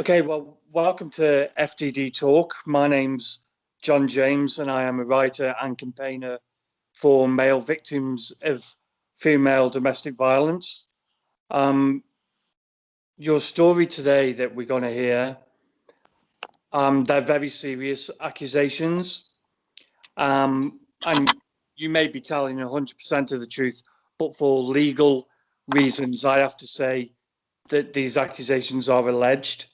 Okay, well, welcome to FTD Talk. My name's John James, and I am a writer and campaigner for male victims of female domestic violence. Your story today that we're going to hear, they're very serious accusations, and you may be telling 100% of the truth, but for legal reasons, I have to say that these accusations are alleged.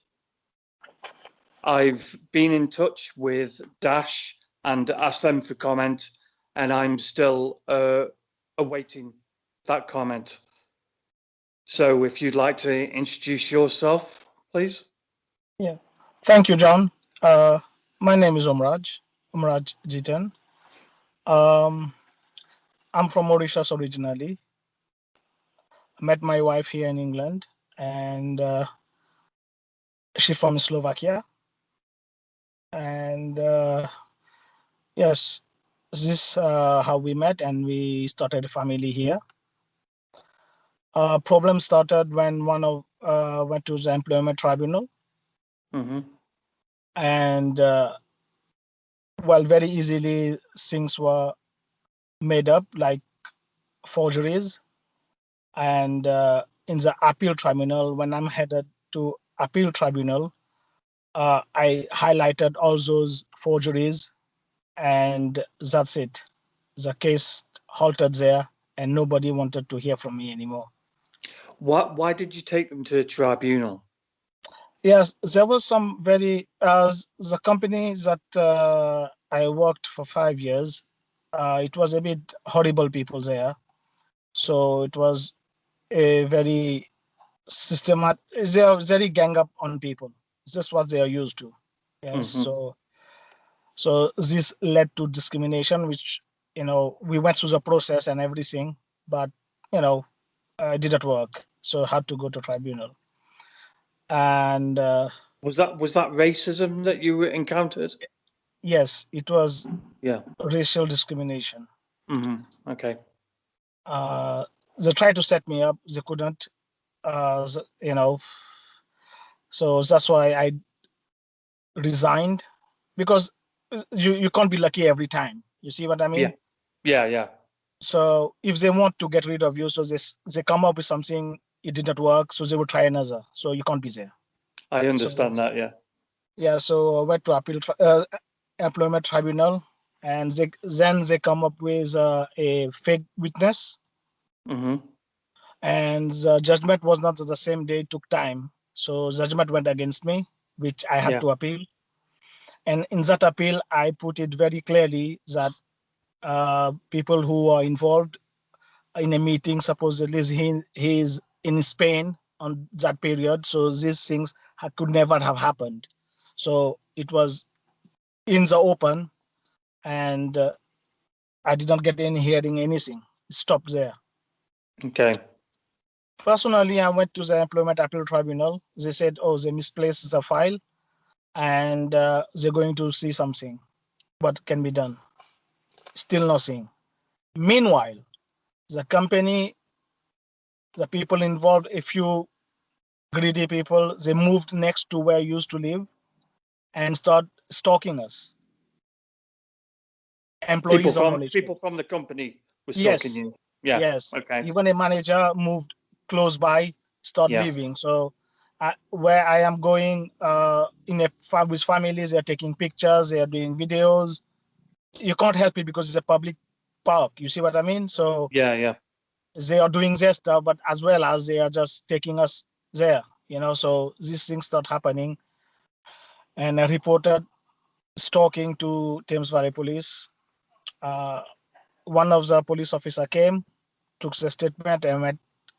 I've been in touch with Dash and asked them for comment, and I'm still awaiting that comment. So if you'd like to introduce yourself, please. Yeah, thank you, John. My name is Omraj Jeetun. I'm from Mauritius originally. I met my wife here in England, and she's from Slovakia. And yes, this is how we met, and we started a family here. Problem started when one of went to the employment tribunal, and well, very easily things were made up, like forgeries. And in the appeal tribunal, when I'm headed to appeal tribunal, I highlighted all those forgeries, and that's it. The case halted there, and nobody wanted to hear from me anymore. Why did you take them to tribunal? Yes, there was some very the company that I worked for 5 years. It was a bit horrible people there, so it was a very systematic. They are very gang up on people. It's just what they are used to. Yes, so this led to discrimination, which we went through the process and everything, but it didn't work, so I had to go to tribunal. And was that racism that you encountered? Yes, it was. Yeah, racial discrimination. Okay. They tried to set me up, they couldn't. So that's why I resigned, because you can't be lucky every time. You see what I mean? Yeah. So if they want to get rid of you, so they come up with something, it didn't work, so they will try another. So you can't be there. I understand that. Yeah. Yeah. So I went to appeal employment tribunal, and then they come up with a fake witness. And the judgment was not the same day, it took time. So judgment went against me, which I had to appeal. And in that appeal, I put it very clearly that people who are involved in a meeting, supposedly he is in Spain on that period, so these things could never have happened. So it was in the open, and I did not get any hearing, anything. It stopped there. Okay. Personally, I went to the employment appeal tribunal. They said, oh, they misplaced the file, and they're going to see something. What can be done? Still nothing. Meanwhile, the company, the people involved, a few greedy people, they moved next to where I used to live and start stalking us. Employees people from the company were stalking you. Yeah. Yes. Okay. Even a manager moved close by, start leaving. So where I am going with families, they're taking pictures, they're doing videos. You can't help it because it's a public park. You see what I mean? So yeah, they are doing their stuff, but as well as they are just taking us there. So these things start happening. And I reported stalking to Thames Valley Police. One of the police officer came, took the statement,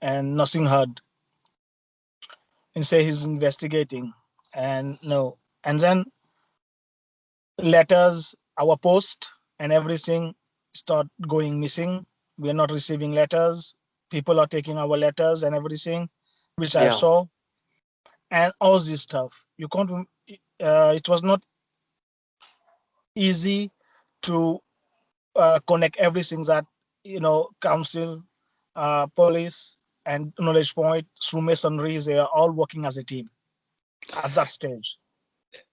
and nothing heard. And say he's investigating, and no. And then letters, our post and everything start going missing. We are not receiving letters. People are taking our letters and everything, which I saw. And all this stuff. You can't. It was not easy to connect everything that council, police, and knowledge point through masonry. They are all working as a team. at that stage.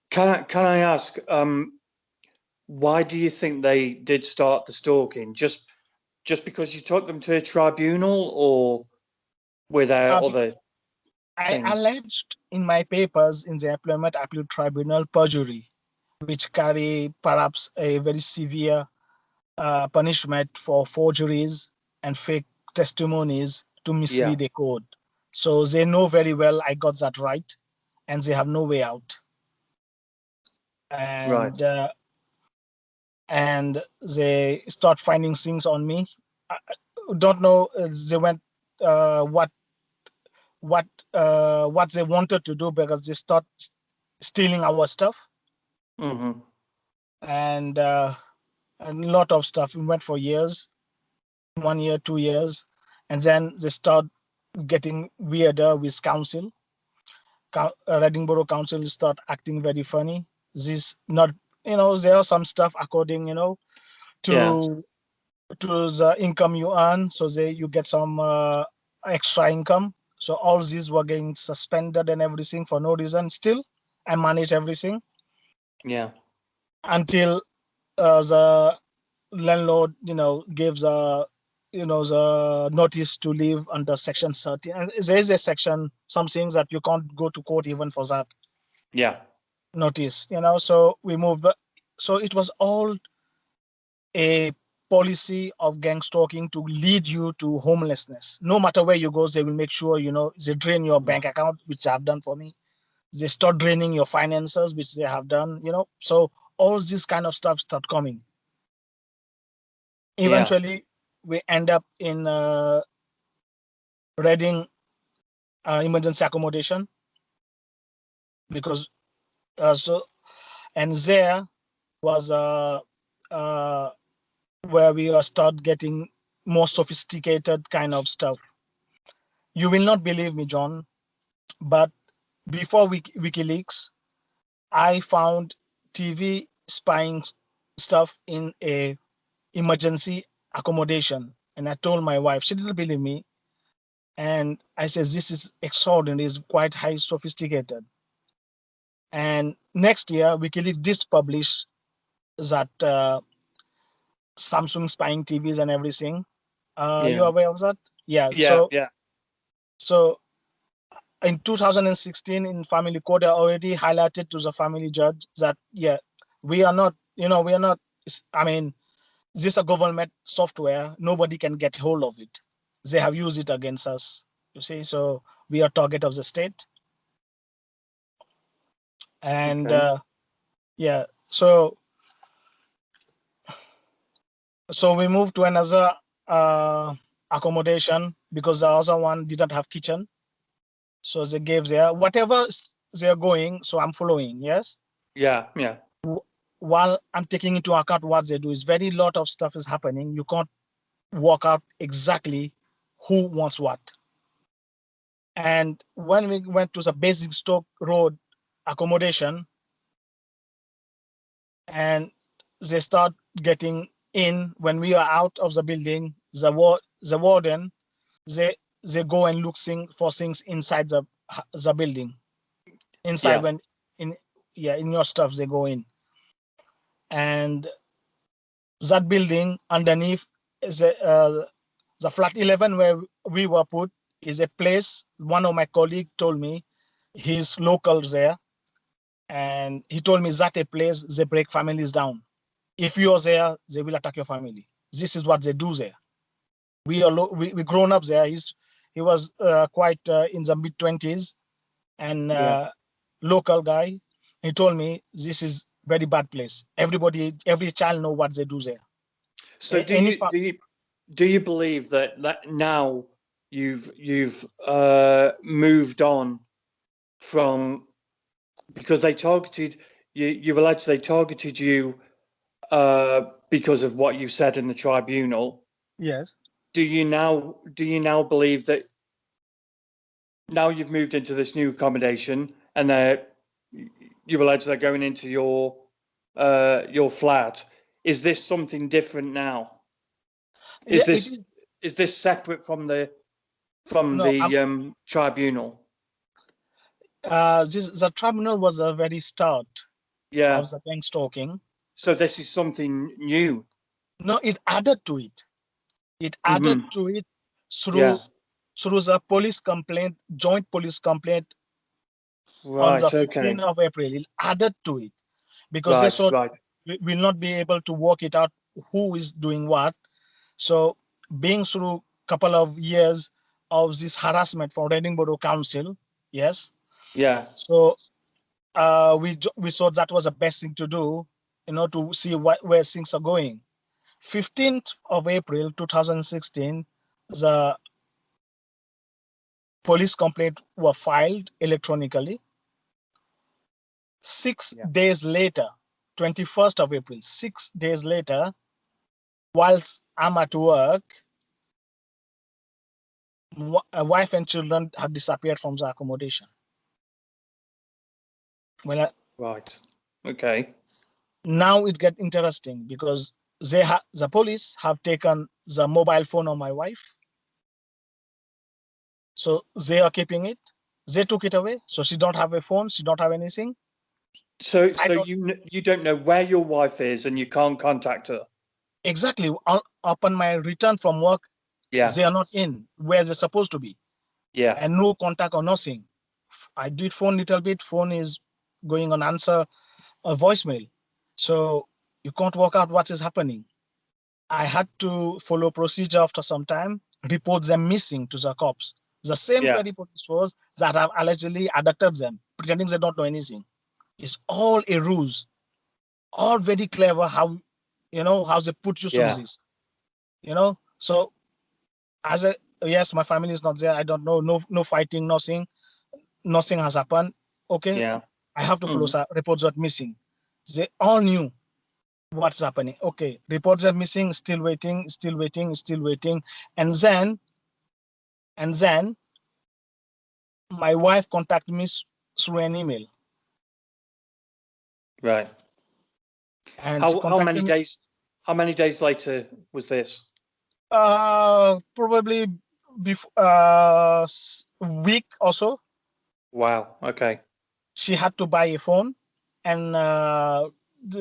Can I ask, why do you think they did start the stalking? Just because you took them to a tribunal, or were there Uh, other I things? alleged in my papers in the Employment Appeal Tribunal perjury, which carry perhaps a very severe punishment for forgeries and fake testimonies to Yeah, mislead a court. So they know very well I got that right, and they have no way out. right. And and they start finding things on me. I don't know. They went what what what they wanted to do, because they start stealing our stuff, Mm-hmm. and a lot of stuff. We went for years, 1 year, 2 years, and then they start getting weirder with council. Reading Borough Council start acting very funny. This not, there are some stuff according, Yeah, to the income you earn, so you get some extra income. So all these were getting suspended and everything for no reason. Still, I manage everything yeah, until the landlord, gives the notice to leave under section 30. And there is a section, some things that you can't go to court even for that yeah, notice. So we moved. So it was all a policy of gang stalking to lead you to homelessness. No matter where you go, they will make sure, they drain your bank account, which they have done for me. They start draining your finances, which they have done. So all this kind of stuff start coming. yeah, Eventually, we end up in Reading emergency accommodation, because and there was uh, where we start getting more sophisticated kind of stuff. You will not believe me, John, but before WikiLeaks, I found TV spying stuff in a emergency accommodation, and I told my wife. She didn't believe me, and I said, "This is extraordinary. It's quite high sophisticated." And next year, WikiLeaks did publish that Samsung spying TVs and everything. You yeah, are aware of that? Yeah. yeah, So yeah, so in 2016, in family court, I already highlighted to the family judge that, yeah, we are not, we are not. I mean, this is a government software. Nobody can get hold of it. They have used it against us. You see, so we are target of the state, and okay, yeah. So we moved to another accommodation because the other one didn't have kitchen. So they gave there whatever they're going. So I'm following. Yes. yeah, yeah, While I'm taking into account what they do, is very lot of stuff is happening. You can't work out exactly who wants what. And when we went to the basic stock road accommodation, and they start getting in when we are out of the building, the warden, they they go and look for things inside the building. Inside, yeah, when in in your stuff they go in, and that building underneath is the flat 11 where we were put is a place. One of my colleagues told me, he's local there, and he told me that a place they break families down. If you're there, they will attack your family. This is what they do there. We grown up there. He was quite in the mid 20s, and yeah. local guy. He told me this is very bad place. Every child know what they do there. So Any do you believe that now you've moved on from, because they targeted you, you alleged they targeted you because of what you said in the tribunal. Yes. Do you now believe that now you've moved into this new accommodation and you allege they're going into your flat? Is this something different now? Yeah, Is it is. this separate from the No, tribunal? The tribunal was a very start Yeah. of the bank stalking. So this is something new. No, it added to it. It added Mhm. to it Yeah. through the police complaint, joint police complaint on the Right. Okay. 15th of April. It added to it because they Right. thought Right. we will not be able to work it out who is doing what. So being through a couple of years of this harassment from Reading Borough Council, yes. Yeah. So we thought that was the best thing to do, to see where things are going. 15th of April 2016, the police complaint were filed electronically. 6 Yeah. days later, 21st of April, 6 days later, whilst I'm at work, a wife and children had disappeared from the accommodation. Well, Right. Okay. now it gets interesting because the police have taken the mobile phone of my wife, so they are keeping it. They took it away, so she don't have a phone, she don't have anything. So I don't you don't know where your wife is and you can't contact her. exactly. Upon my return from work, Yeah. they are not in where they're supposed to be, Yeah. and no contact or nothing. I did phone little bit. Phone is going on answer a voicemail, so you can't work out what is happening. I had to follow procedure after some time, report them missing to the cops. The same Yeah. very police force that have allegedly abducted them, pretending they don't know anything. It's all a ruse, all very clever how they put you through Yeah. this. So as a yes, my family is not there. I don't know, no fighting, nothing has happened. Okay, Yeah. I have to follow reports that missing. They all knew what's happening. Okay, reports are missing, still waiting, still waiting, still waiting. And then my wife contacted me through an email, Right. and she How contacted many me days? How many days later was this? probably before week or so. Wow. Okay. She had to buy a phone, and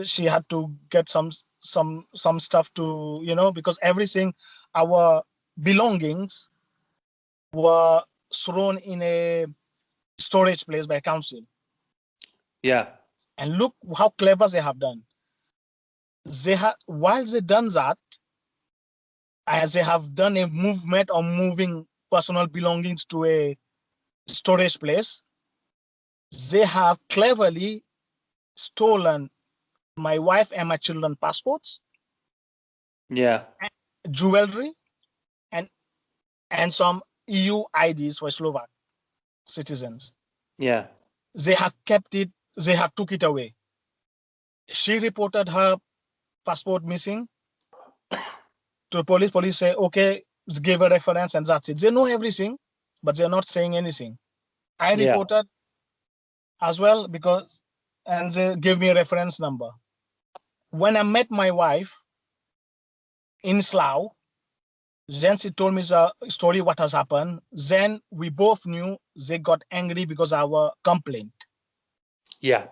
she had to get some stuff to because everything, our belongings were thrown in a storage place by council. Yeah. And look how clever they have done. While they done that, as they have done a movement of moving personal belongings to a storage place, they have cleverly stolen my wife and my children passports, Yeah. jewelry, and some EU IDs for Slovak citizens. Yeah. They have kept it. They have took it away. She reported her passport missing to police. Police say, okay, give a reference, and that's it. They know everything, but they're not saying anything. I Yeah. reported as well and they gave me a reference number. When I met my wife in Slough, then she told me the story, what has happened. Then we both knew they got angry because of our complaint. Yeah.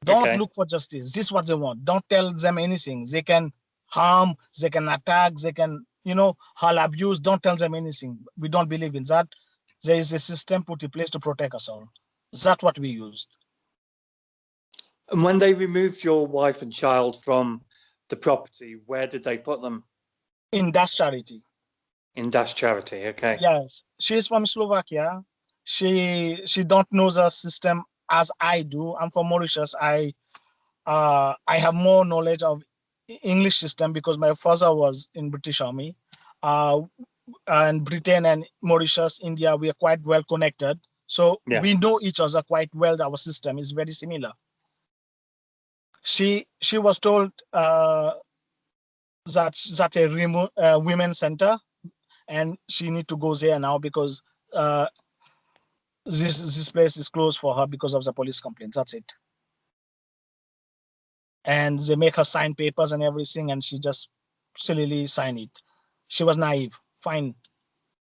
Don't Okay. look for justice. This is what they want. Don't tell them anything. They can harm, they can attack, they can, hurl abuse. Don't tell them anything. We don't believe in that. There is a system put in place to protect us all. That's what we used. And when they removed your wife and child from the property, where did they put them? In that charity. In Dash Charity. Okay. Yes, she's from Slovakia. She don't know the system as I do. I'm from Mauritius. I have more knowledge of English system because my father was in British Army. And Britain and Mauritius, India, we are quite well connected. So Yeah. we know each other quite well. Our system is very similar. She was told that a women's center, and she need to go there now because this place is closed for her because of the police complaints. That's it. And they make her sign papers and everything, and she just sillily sign it. She was naive. Fine.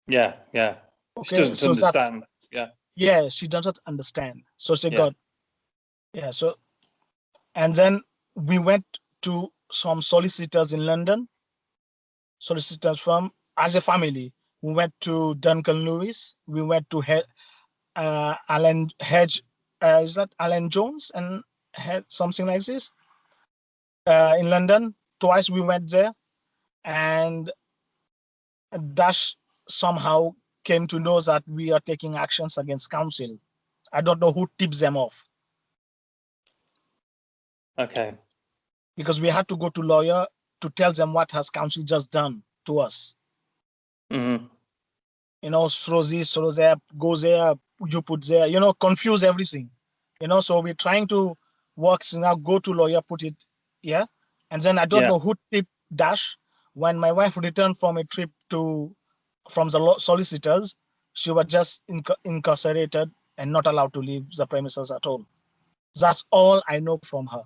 Yeah. Yeah. She Okay. doesn't So that's understand. Yeah. Yeah, she doesn't understand. So she Yeah. got, yeah. So, and then we went to some solicitors in London, solicitors firm as a family. We went to Duncan Lewis. We went to Alan Hedge. Is that Alan Jones and something like this? In London, twice we went there, and Dash somehow came to know that we are taking actions against council. I don't know who tips them off, Okay. because we had to go to lawyer to tell them what has council just done to us. Mm-hmm. Throw this, throw there, go there, you put there, confuse everything. So we're trying to work now, go to lawyer, put it, yeah. And then I don't Yeah. know who tipped Dash. When my wife returned from a trip from the solicitors, she was just incarcerated and not allowed to leave the premises at all. That's all I know from her.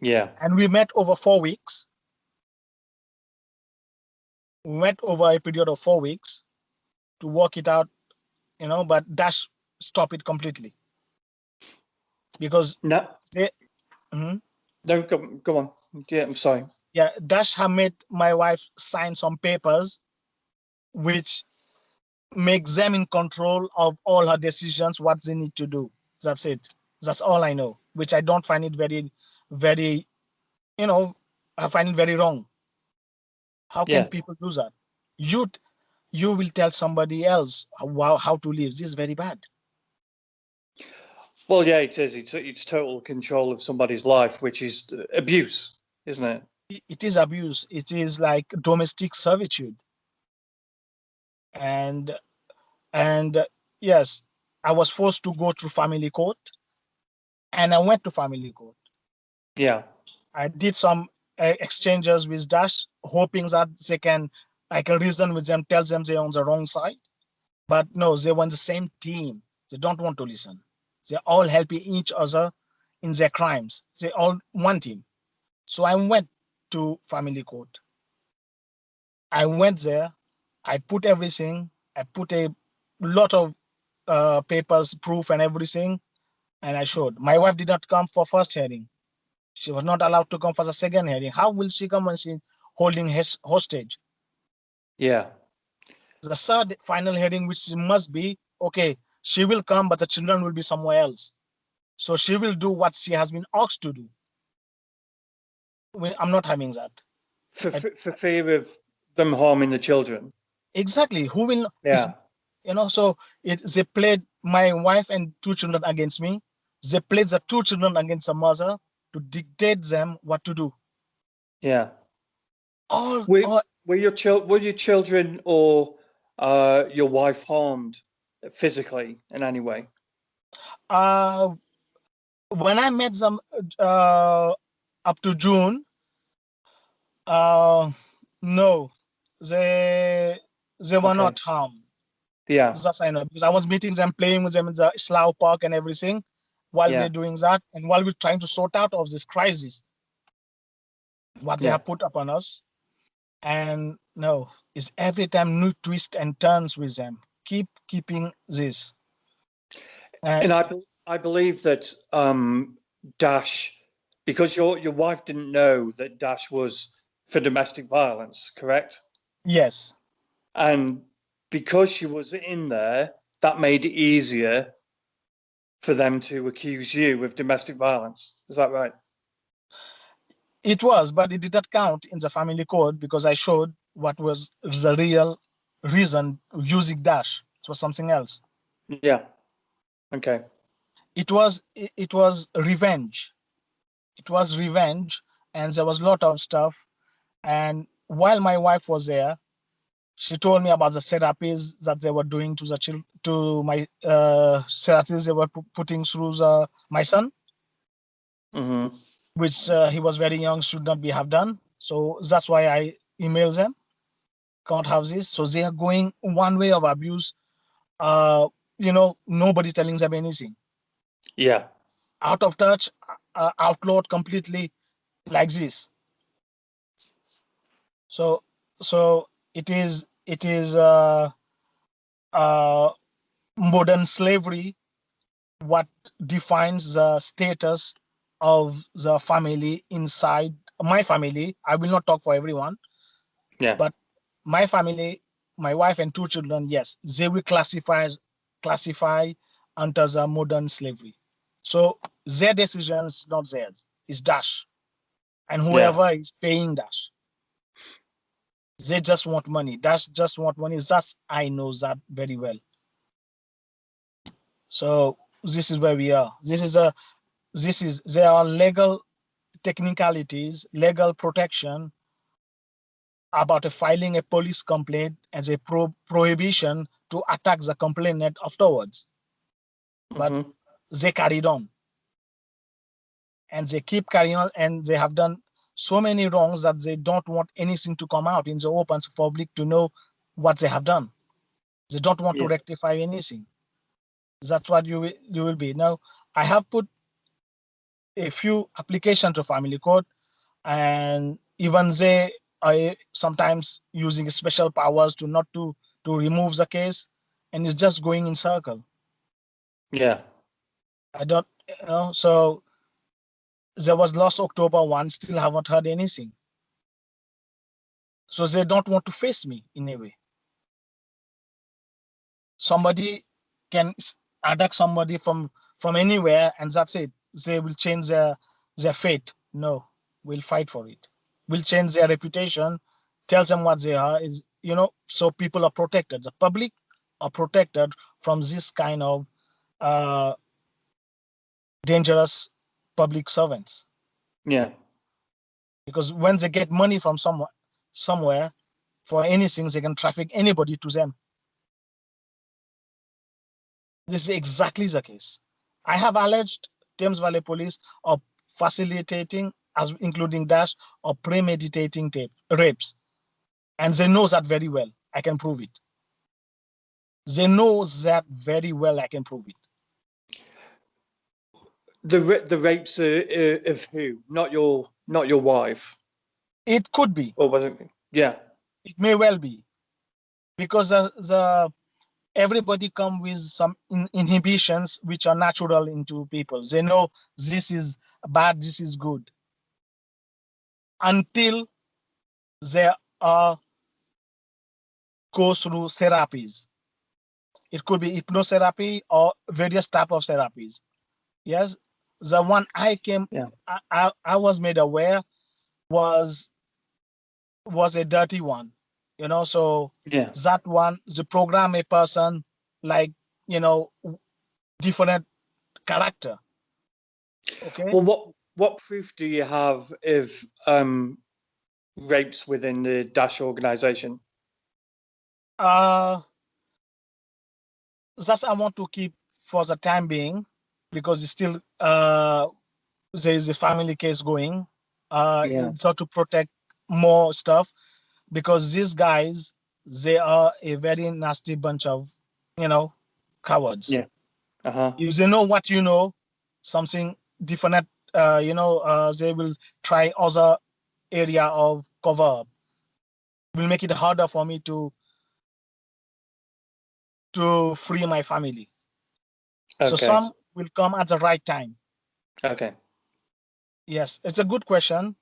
Yeah. And we met over 4 weeks. We went over a period of 4 weeks to work it out, but Dash stopped it completely because No. they, mhm. No. Go on. Yeah. I'm sorry. Yeah, Dash had made my wife sign some papers which makes them in control of all her decisions, what they need to do. That's it. That's all I know, which I don't find it very, very, I find it very wrong. How can Yeah. people do that? You you will tell somebody else how to live. This is very bad. Well, yeah, it is. It's total control of somebody's life, which is abuse, isn't it? It is abuse. It is like domestic servitude. And yes, I was forced to go through family court, and I went to family court. Yeah. I did some exchanges with Dash, hoping that I can reason with them, tell them they're on the wrong side. But no, they were on the same team. They don't want to listen. They're all helping each other in their crimes. They all one team. So I went to family court. I went there. I put everything. I put a lot of papers, proof, and everything, and I showed. My wife did not come for first hearing. She was not allowed to come for the second hearing. How will she come when she's holding his hostage? Yeah. The third final hearing, which must be okay, she will come, but the children will be somewhere else. So she will do what she has been asked to do. I'm not having that. For fear of them harming the children. Exactly. Who will? Yeah. So they played my wife and two children against me. They played the two children against the mother to dictate them what to do. Yeah. All, Were all were your children or your wife harmed physically in any way? uh, when I met them uh, up to June, no, they were Okay. not harmed. Yeah. That's I know, because I was meeting them, playing with them in the Slough Park and everything, while Yeah. we're doing that, and while we're trying to sort out of this crisis, what they Yeah. have put upon us. And no, it's every time new twists and turns with them. Keeping this. And I believe that Dash, because your wife didn't know that Dash was for domestic violence, correct? Yes, And because she was in there, that made it easier for them to accuse you of domestic violence. Is that right? it was, but it did not count in the family code because I showed what was the real reason using Dash. It was something else. Yeah. Okay. It was revenge. It was revenge, and there was a lot of stuff. And while my wife was there, she told me about the therapies that they were doing to my therapies they were putting through my son, Hmm. which he was very young, should not be have done. So that's why I emailed them, can't have this. So they are going one way of abuse. Uh, nobody telling them anything. Yeah. Out of touch, outlawed completely like this. So it is uh modern slavery, what defines the status of the family inside my family. I will not talk for everyone, Yeah. but my family, my wife and two children, yes, they will classify under the modern slavery. So their decisions, not theirs, is Dash. And Yeah. whoever is paying Dash, they just want money. Dash just want money. That's I know that very well. So this is where we are. There are legal technicalities, legal protection about filing a police complaint as a prohibition to attack the complainant afterwards. But Mm-hmm. they carried on and they keep carrying on, and they have done so many wrongs that they don't want anything to come out in the open to public to know what they have done. They don't want to Yeah. rectify anything. That's what you will be. Now, I have put a few applications to family court, and even they are sometimes using special powers to not to remove the case, and it's just going in circle. Yeah. I don't, so there was last October one, still haven't heard anything. So they don't want to face me in a way. Somebody can attack somebody from anywhere, and that's it. They will change their fate. No, we'll fight for it. We'll change their reputation, tell them what they are, is so people are protected. The public are protected from this kind of uh, dangerous public servants. Yeah. Because when they get money from somewhere for anything, they can traffic anybody to them. This is exactly the case. I have alleged Thames Valley Police of facilitating, as including Dash, or premeditating rapes, and they know that very well. I can prove it. They know that very well. I can prove it. The rapes of who? Not your wife, It could be. or was it? Yeah. It may well be because the everybody come with some inhibitions which are natural into people. They know this is bad, this is good, until they are go through therapies. It could be hypnotherapy or various type of therapies. Yes, the one Yeah. I was made aware was a dirty one. So Yeah. that one, the program a person like you know different character. Okay. Well, what proof do you have of rapes within the Dash organization? Uh that I want to keep for the time being because it's still there is a family case going. Yeah. So to protect more stuff, because these guys, they are a very nasty bunch of cowards. Yeah. Uh-huh. If they know what something different, they will try other area of cover up. Will make it harder for me to free my family. So Okay. some will come at the right time. Okay. Yes, it's a good question.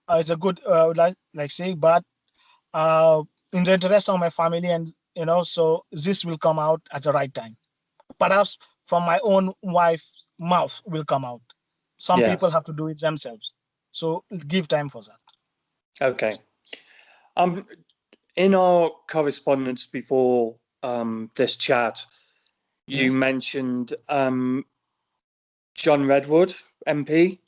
It's a good like say, but in the interest of my family, and so this will come out at the right time. Perhaps from my own wife's mouth will come out. Some Yes. people have to do it themselves. So give time for that. Okay. Um, in our correspondence before this chat, you Yes. mentioned John Redwood, MP.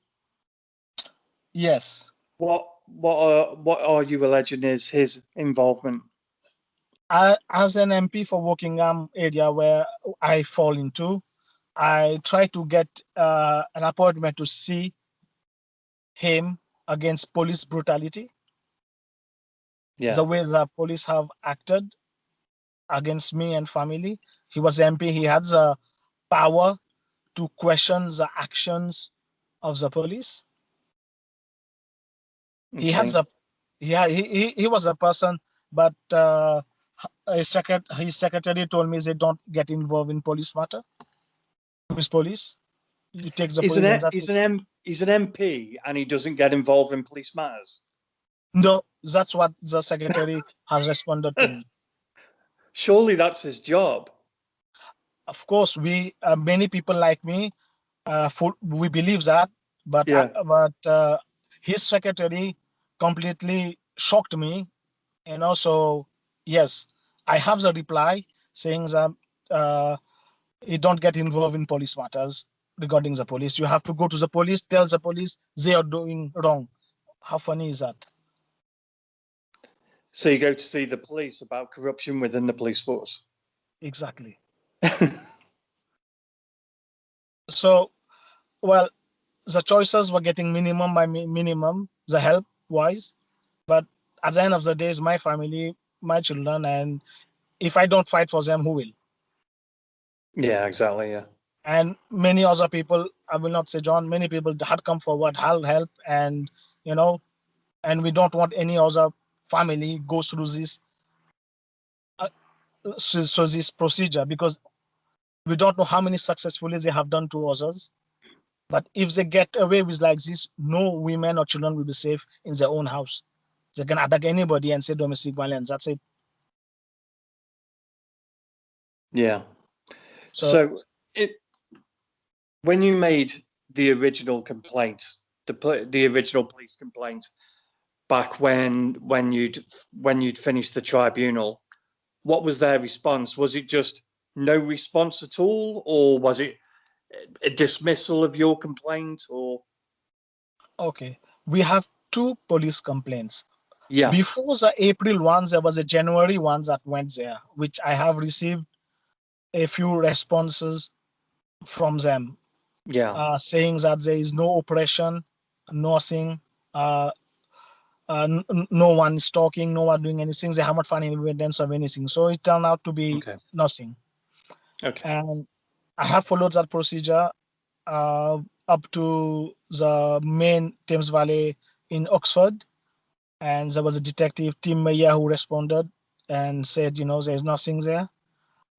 Yes. What are you alleging is his involvement? As an MP for Wokingham area where I fall into, I try to get an appointment to see him against police brutality, Yeah. the way the police have acted against me and family. He was MP. He had the power to question the actions of the police. He had Okay. the he was a person, but his secretary told me they don't get involved in police matter with police. You take the police and that's it. He's an MP and he doesn't get involved in police matters. No, that's what the secretary has responded to me. Surely that's his job. Of course, we many people like me, we believe that, but Yeah. his secretary completely shocked me, So yes, I have the reply saying that you don't get involved in police matters regarding the police. You have to go to the police, tell the police they are doing wrong. How funny is that? So you go to see the police about corruption within the police force. Exactly. So, well, the choices were getting minimum by minimum, the help wise, but at the end of the day, it's my family, my children, and if I don't fight for them, who will? Yeah, exactly. Yeah. And many other people, I will not say John, many people had come forward, had help, and and we don't want any other family go through this this procedure, because we don't know how many successfully they have done to others. But if they get away with like this, no women or children will be safe in their own house. They can attack anybody and say domestic violence. That's it. Yeah. So when you made the original complaint, the original police complaint back when you'd finished the tribunal, what was their response? Was it just no response at all, or was it a dismissal of your complaint? Or okay, we have two police complaints. yeah, Before the April ones, there was a January ones that went there, which I have received a few responses from them, yeah, saying that there is no oppression, nothing, no one is talking, no one doing anything. They haven't found any evidence of anything. So it turned out to be nothing. okay, And I have followed that procedure up to the main Thames Valley in Oxford. And there was a detective, Tim Meyer, who responded and said, there's nothing there.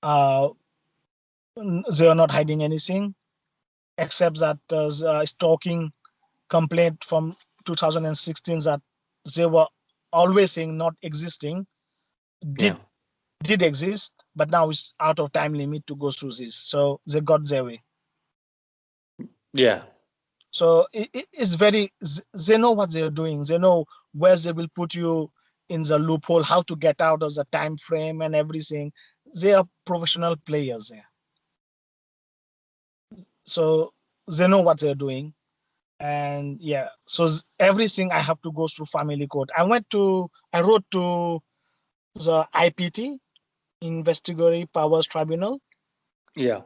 They are not hiding anything, except that there's a stalking complaint from 2016 that they were always saying not existing, did exist, but now it's out of time limit to go through this. So they got their way. Yeah. So it's very, they know what they're doing. They know where they will put you in the loophole, how to get out of the time frame and everything. They are professional players there. So they know what they're doing. And yeah, so everything I have to go through family court. I wrote to the IPT, Investigatory Powers Tribunal. Yeah.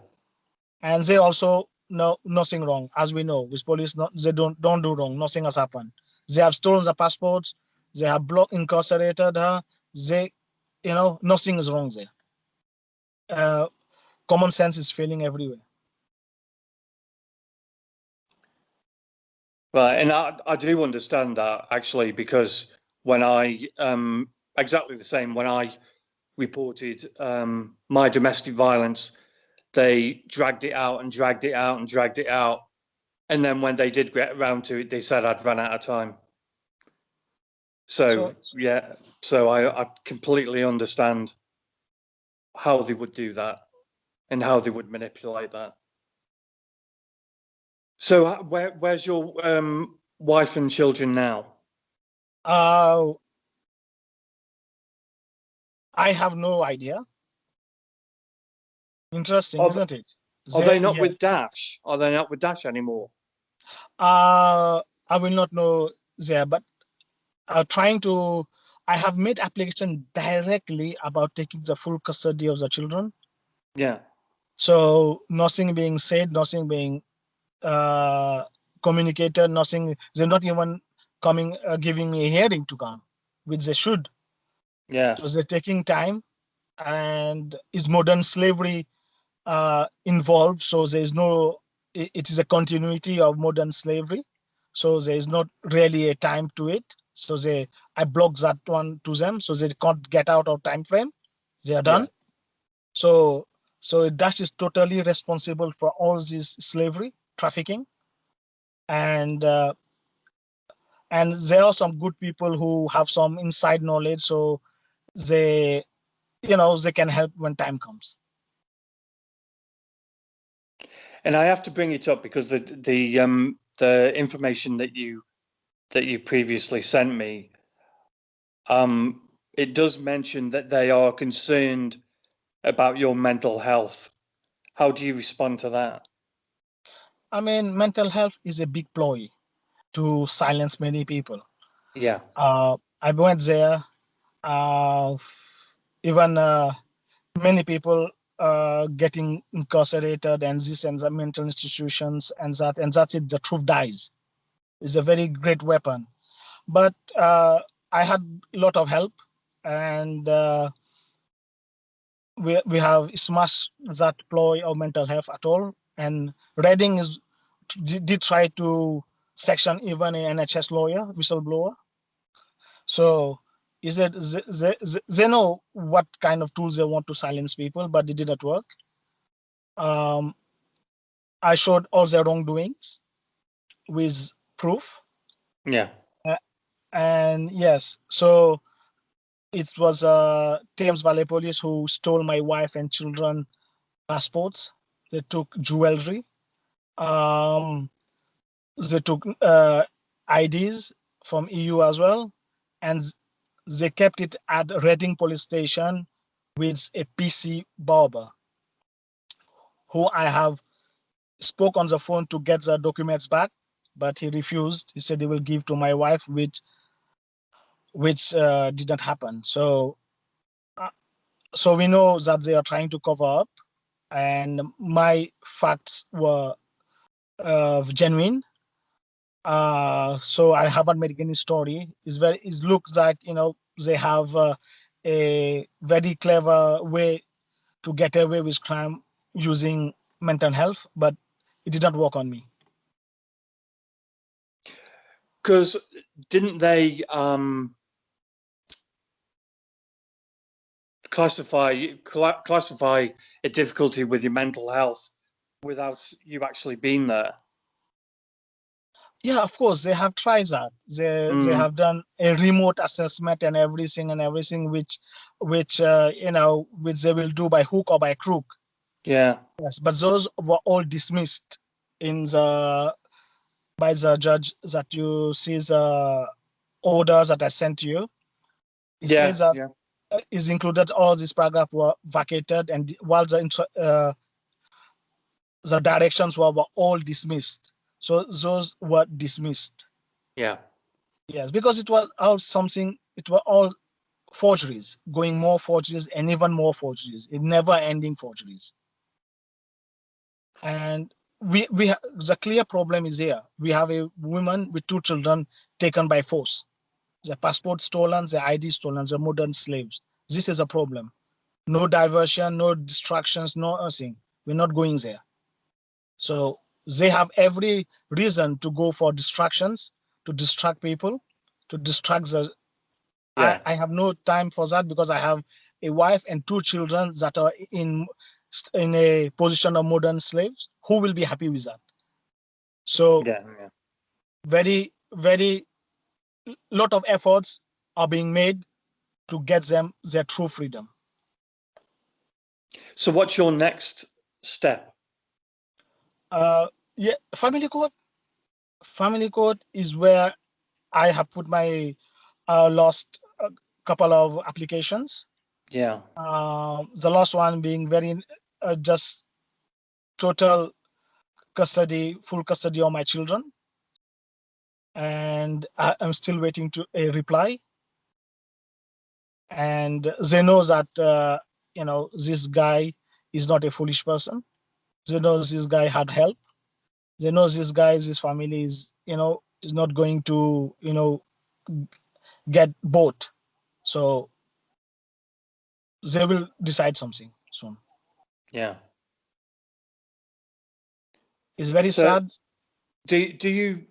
And they also know nothing wrong, as we know with police. They don't do wrong. Nothing has happened. They have stolen the passports. They have incarcerated her. Nothing is wrong there. Common sense is failing everywhere. Right, and I do understand that actually, because when I exactly the same when I reported my domestic violence, they dragged it out and dragged it out and dragged it out, and then when they did get around to it, they said I'd run out of time. So yeah, so I completely understand how they would do that and how they would manipulate that. So where's your wife and children now? I have no idea. Interesting, isn't it? Are they not with Dash? Are they not with Dash anymore? I will not know there, but I have made application directly about taking the full custody of the children. Yeah. So nothing being said, nothing being communicated, nothing. They're not even coming, giving me a hearing to come, which they should. Yeah. So they're taking time, and is modern slavery involved? So there is no. It is a continuity of modern slavery. So there is not really a time to it. So I block that one to them, so they can't get out of time frame. They are done. So that is totally responsible for all this slavery, trafficking, and there are some good people who have some inside knowledge, so they they can help when time comes. And I have to bring it up because the information that you previously sent me, it does mention that they are concerned about your mental health. How do you respond to that? I mean, mental health is a big ploy to silence many people. Yeah. I went there. Even many people getting incarcerated and this and that mental institutions and that's it. The truth dies. It's a very great weapon. But I had a lot of help, and we have smashed that ploy of mental health at all. And Reading did try to section even an NHS lawyer, whistleblower. So is that they know what kind of tools they want to silence people, but it didn't work. I showed all their wrongdoings with proof. Yeah. And yes, so it was Thames Valley Police who stole my wife and children passports. They took jewelry. They took IDs from EU as well, and they kept it at Reading Police Station with a PC barber, who I have spoke on the phone to get the documents back, but he refused. He said he will give to my wife, which didn't happen. So we know that they are trying to cover up, and my facts were genuine. So I haven't made any story. It looks like they have a very clever way to get away with crime using mental health, but it didn't work on me. Because didn't they classify a difficulty with your mental health without you actually being there? Yeah, of course, they have tried that. They have done a remote assessment and everything, which which they will do by hook or by crook. Yeah. Yes, but those were all dismissed by the judge that you see the orders that I sent to you. It says that is included. All these paragraphs were vacated, and while the directions were all dismissed. So those were dismissed. Yeah. Yes, because it was all something. It were all forgeries, going more forgeries and even more forgeries. It never-ending forgeries. And the clear problem is here. We have a woman with 2 children taken by force. Their passport stolen, their ID stolen, they're modern slaves. This is a problem. No diversion, no distractions, no nothing. We're not going there. So they have every reason to go for distractions, to distract people, to distract the. I have no time for that because I have a wife and 2 children that are in a position of modern slaves. Who will be happy with that? So very, very lot of efforts are being made to get them their true freedom. So what's your next step? Family court. Family court is where I have put my last couple of applications. Yeah. The last one being very just total custody, full custody of my children, and I'm still waiting to a reply. And they know that this guy is not a foolish person. They know this guy had help. They know this guy's family is not going to get both. So they will decide something soon. Yeah. It's very sad. Do you,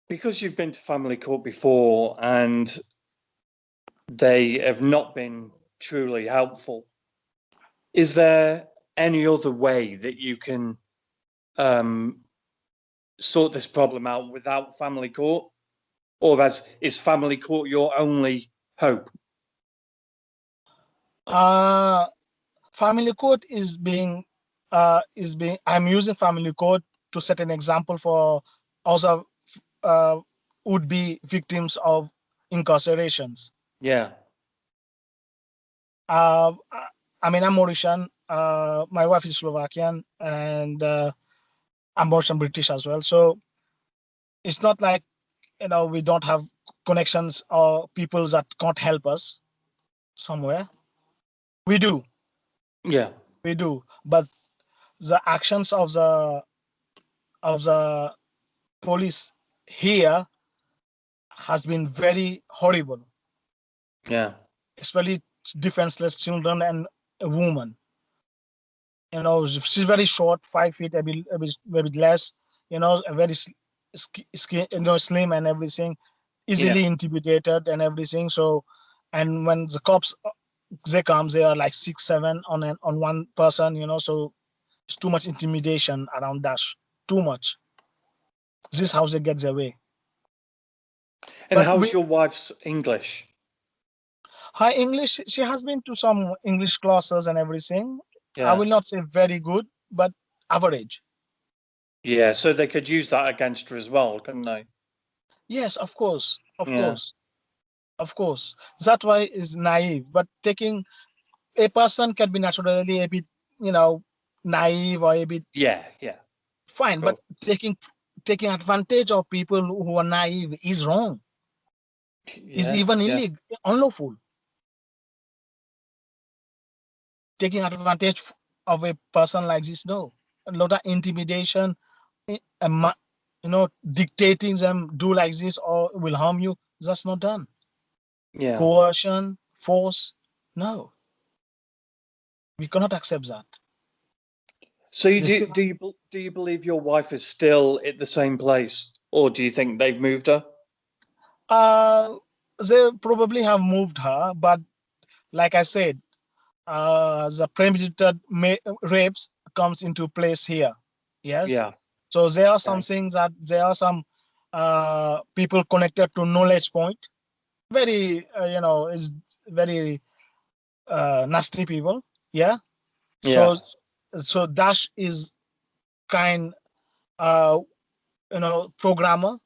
because you've been to family court before and they have not been truly helpful. Is there any other way that you can sort this problem out without family court, or is family court your only hope? Family court is being I'm using family court to set an example for also would be victims of incarcerations. Yeah. I'm Mauritian. My wife is Slovakian, and I'm Mauritian British as well. So it's not like we don't have connections or people that can't help us somewhere. We do. Yeah. We do. But the actions of the police here has been very horrible. Yeah. Especially defenseless children and a woman. She's very short, 5 feet, a bit less. A very slim and everything, easily intimidated and everything. So, and when the cops they come, they are like 6, 7 on one person. So it's too much intimidation around Dash. Too much. This is how they get their way. And how's your wife's English? Her English, she has been to some English classes and everything. Yeah. I will not say very good, but average. Yeah, so they could use that against her as well, couldn't they? Yes, of course. Of course. That why is naive. But taking a person can be naturally a bit, naive or a bit. Yeah. Fine, but taking advantage of people who are naive is wrong. Is even illegal, unlawful. Taking advantage of a person like this, no. A lot of intimidation, dictating them do like this or will harm you. That's not done. Yeah. Coercion, force, no. We cannot accept that. So do you believe your wife is still at the same place, or do you think they've moved her? They probably have moved her, but like I said, the premeditated rapes comes into place here. Yes. Yeah. So there are some things that there are some people connected to knowledge point. Very, is very nasty people. Yeah. So Dash is kind, programmer.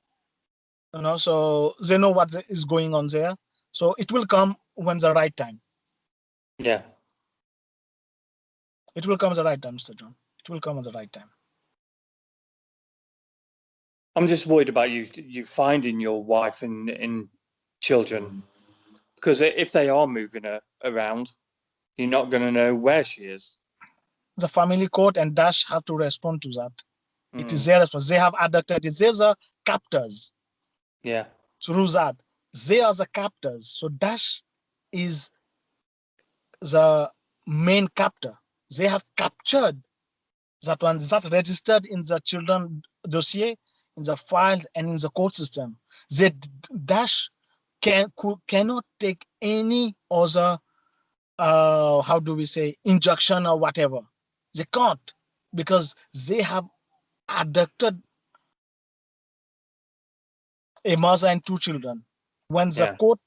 So they know what is going on there. So it will come when the right time. Yeah. It will come at the right time, Mr. John. It will come at the right time. I'm just worried about you finding your wife and children, because if they are moving her around, you're not going to know where she is. The family court and Dash have to respond to that. It is their responsibility. They have abducted it. They're the captors. Yeah. Through that, they are the captors. So Dash is the main captor. They have captured that one. That registered in the children dossier, in the file, and in the court system. They Dash cannot take any other how do we say injunction or whatever. They can't, because they have abducted a mother and 2 children. When the court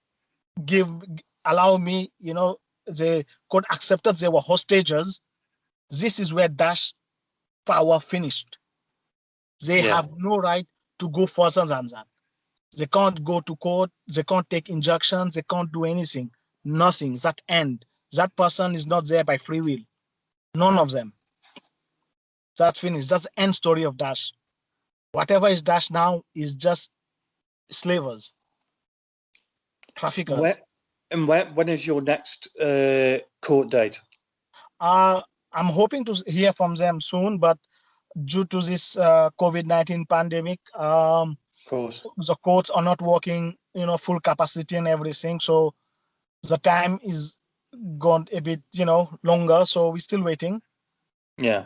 allow me, the court accepted they were hostages. This is where Dash power finished. They have no right to go further than that. They can't go to court. They can't take injunctions. They can't do anything. Nothing. That end. That person is not there by free will. None of them. That's finished. That's the end story of Dash. Whatever is Dash now is just slavers, traffickers. When is your next court date? I'm hoping to hear from them soon, but due to this COVID-19 pandemic, of course, the courts are not working, full capacity and everything. So the time is gone a bit, longer. So we're still waiting. Yeah.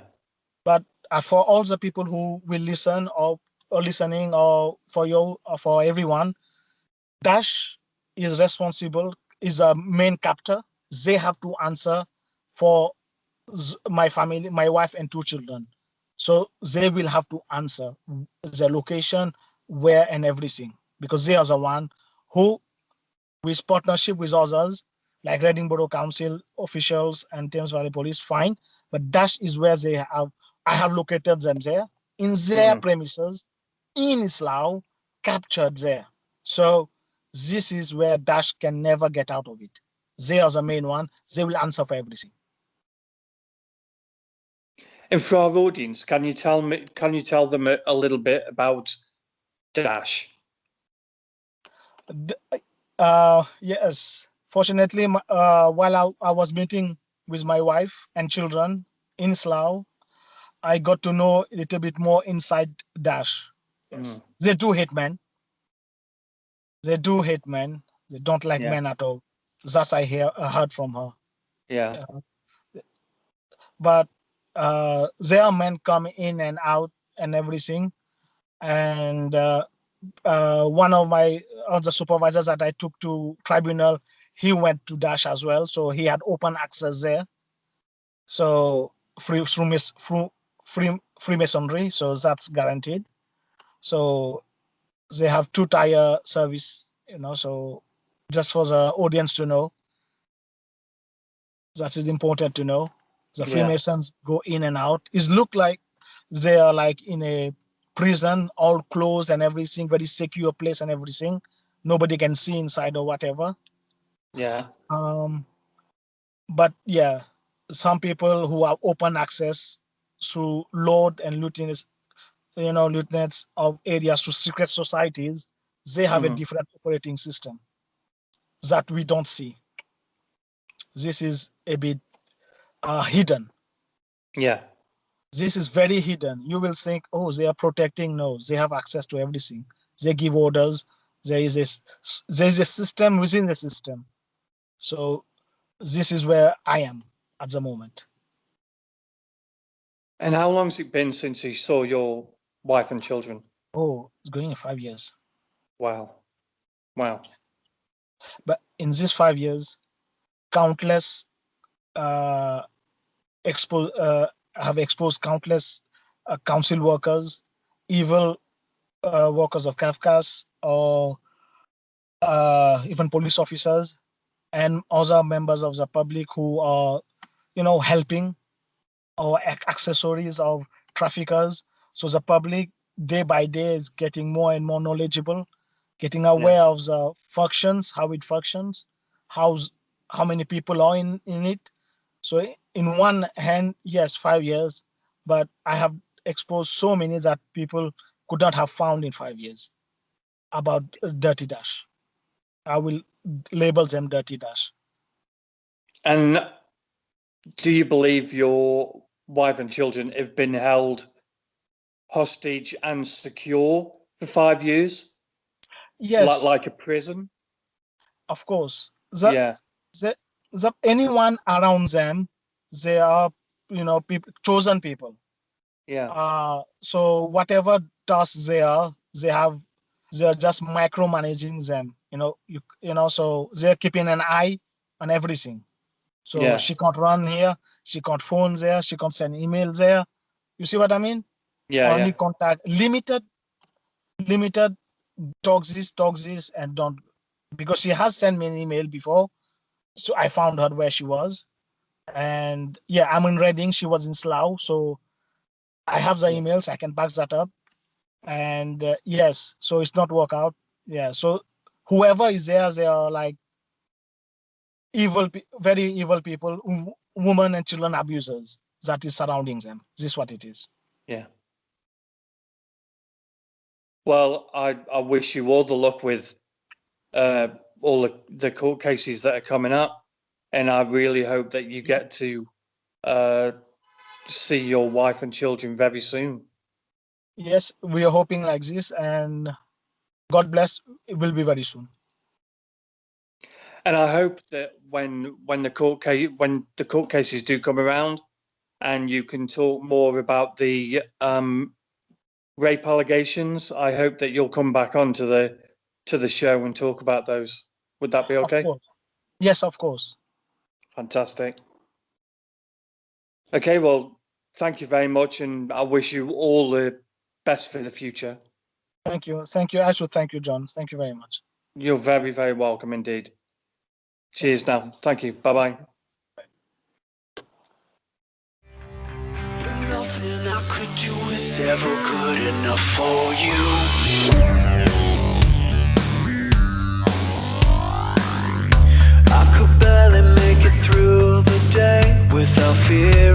But for all the people who will listen or listening, or for you or for everyone, Dash is responsible, is a main captor. they have to answer for my family, my wife and 2 children. So they will have to answer the location, where and everything, because they are the one who, with partnership with others, like Reading Borough Council officials and Thames Valley Police, fine. But Dash is where I have located them there, in their premises, in Slough, captured there. So this is where Dash can never get out of it. They are the main one. They will answer for everything. And for our audience, can you tell them a little bit about Dash? Yes. Fortunately, while I was meeting with my wife and children in Slough, I got to know a little bit more inside Dash. Yes. They do hate men. They do hate men. They don't like men at all. That's I heard from her. Yeah. But there are men come in and out and everything. And one of the supervisors that I took to tribunal, he went to Dash as well. So he had open access there. So Freemasonry. So that's guaranteed. So they have 2-tier service, so just for the audience to know, that is important to know. The Freemasons go in and out. It look like they are like in a prison, all closed and everything, very secure place and everything. Nobody can see inside or whatever. Yeah. But yeah, some people who have open access through Lord and lieutenants, lieutenants of areas to secret societies, they have a different operating system that we don't see. This is a bit hidden. Yeah. This is very hidden. You will think, oh, they are protecting. No, they have access to everything. They give orders. There is a system within the system. So this is where I am at the moment. And how long has it been since you saw your wife and children? Oh, it's going 5 years. Wow. But in these 5 years, countless have exposed countless council workers, evil workers of Kafka's, or even police officers and other members of the public who are, helping or accessories of traffickers. So the public day by day is getting more and more knowledgeable, getting aware of the functions, how it functions, how many people are in it. So in one hand, yes, 5 years, but I have exposed so many that people could not have found in 5 years about Dirty Dash. I will label them Dirty Dash. And do you believe your wife and children have been held hostage and secure for 5 years? Yes, like a prison? of course. Anyone around them, they are, chosen people. Yeah. So whatever tasks they are just micromanaging them. So they're keeping an eye on everything. So she can't run here, she can't phone there, she can't send emails there. You see what I mean? Only contact limited talks this and don't, because she has sent me an email before, so I found her where she was. And I'm in Reading, she was in Slough, so I have the emails, I can back that up. And yes, so it's not work out. So whoever is there, they are like very evil people, women and children abusers that is surrounding them. This is what it is. Yeah. Well, I wish you all the luck with all the court cases that are coming up, and I really hope that you get to see your wife and children very soon. Yes, we are hoping like this, and God bless, it will be very soon. And I hope that when the court cases do come around, and you can talk more about the rape allegations, I hope that you'll come back on to the show and talk about those. Would that be okay? Of course. Yes, of course. Fantastic. Okay, well, thank you very much, and I wish you all the best for the future. Thank you. Thank you. I should thank you, John. Thank you very much. You're very, very welcome indeed. Cheers now. Thank you. Bye-bye. Nothing I could do is ever good enough for you. I could barely make it through the day without fear.